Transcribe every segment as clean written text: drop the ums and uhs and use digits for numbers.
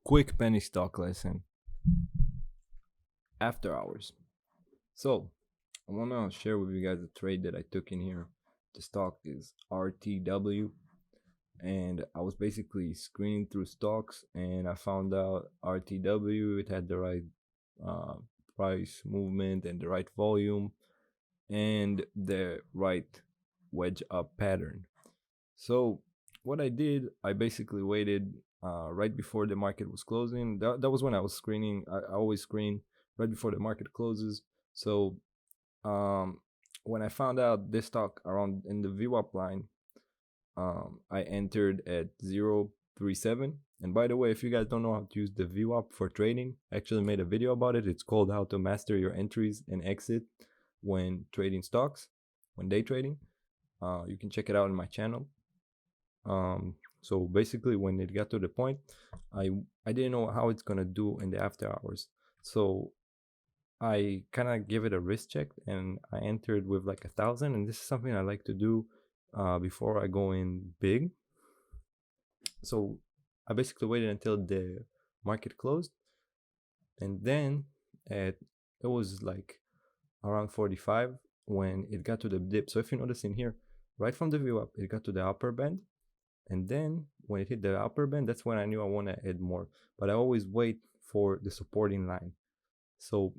Quick penny stock lesson after hours. So I want to share with you guys a trade that I took in here. The stock is RTW, and I was basically screening through stocks, and I found out RTW, it had the right uh, price movement and the right volume and the right wedge up pattern. So what I did, I basically waited right before the market was closing. That was when I was screening. I always screen right before the market closes. So um, when I found out this stock around in the VWAP line, I entered at 0.37. And by the way, if you guys don't know how to use the VWAP for trading, I actually made a video about it. It's called How to Master Your Entries and Exit when trading stocks, when day trading. You can check it out on my channel. So basically when it got to the point, I didn't know how it's gonna do in the after hours, so I kind of give it a risk check and I entered with like 1,000, and this is something I like to do before I go in big. So I basically waited until the market closed, and then it was like around 45 when it got to the dip. So if you notice in here, right from the view up, it got to the upper band. And then when it hit the upper band, that's when I knew I want to add more. But I always wait for the supporting line. So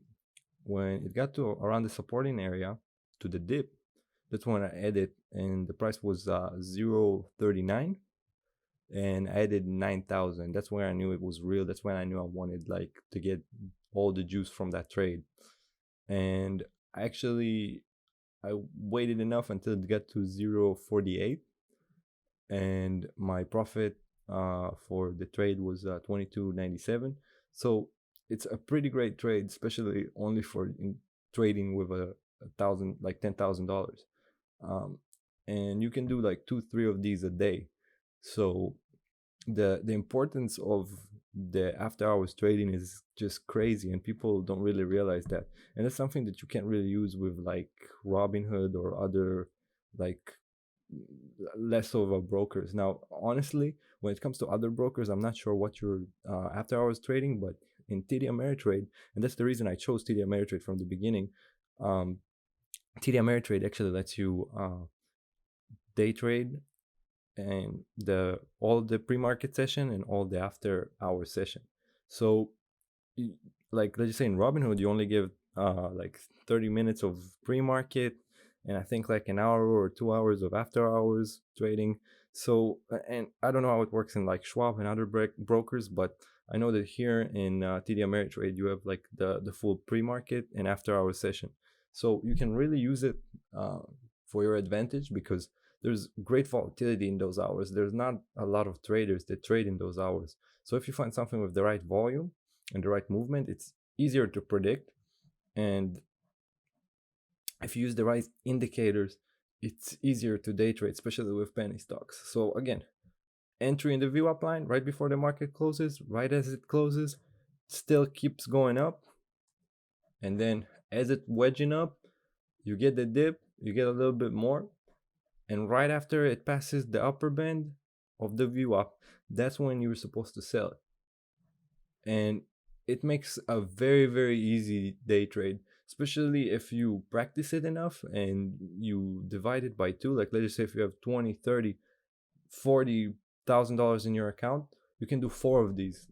when it got to around the supporting area to the dip, that's when I added, and the price was 0.39, and I added 9,000. That's when I knew it was real. That's when I knew I wanted like to get all the juice from that trade. And actually I waited enough until it got to 0.48, and my profit for the trade was 22.97. So it's a pretty great trade, especially only for trading with a thousand, like $10,000, and you can do like 2-3 of these a day. So the importance of the after hours trading is just crazy, and people don't really realize that. And it's something that you can't really use with like Robinhood or other like less of a brokers. Now honestly, when it comes to other brokers, I'm not sure what your after hours trading, but in TD Ameritrade, and that's the reason I chose TD Ameritrade from the beginning, TD Ameritrade actually lets you day trade and all the pre-market session and all the after hour session. So like let's just say in Robinhood, you only give like 30 minutes of pre-market, and I think like an hour or 2 hours of after hours trading. So and I don't know how it works in like Schwab and other brokers, but I know that here in TD Ameritrade you have like the full pre-market and after hours session. So you can really use it for your advantage, because there's great volatility in those hours. There's not a lot of traders that trade in those hours. So if you find something with the right volume and the right movement, it's easier to predict. And if you use the right indicators, it's easier to day trade, especially with penny stocks. So again, entry in the VWAP line right before the market closes, right as it closes, still keeps going up. And then as it wedging up, you get the dip, you get a little bit more. And right after it passes the upper band of the VWAP, that's when you're supposed to sell it. And it makes a very, very easy day trade, especially if you practice it enough and you divide it by two. Like let's just say if you have 20, 30, $40,000 in your account, you can do 4 of these.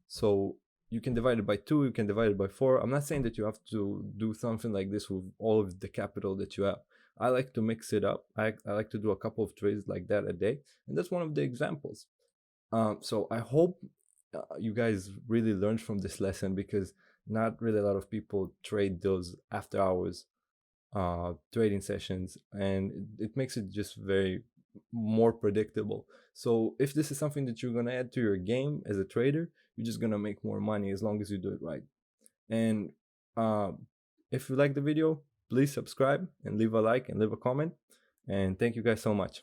So you can divide it by 2, you can divide it by 4. I'm not saying that you have to do something like this with all of the capital that you have. I like to mix it up. I like to do a couple of trades like that a day, and that's one of the examples. So I hope you guys really learned from this lesson, because not really a lot of people trade those after hours trading sessions, and it makes it just very more predictable. So if this is something that you're gonna add to your game as a trader, you're just gonna make more money as long as you do it right. And if you like the video, please subscribe and leave a like and leave a comment. And thank you guys so much.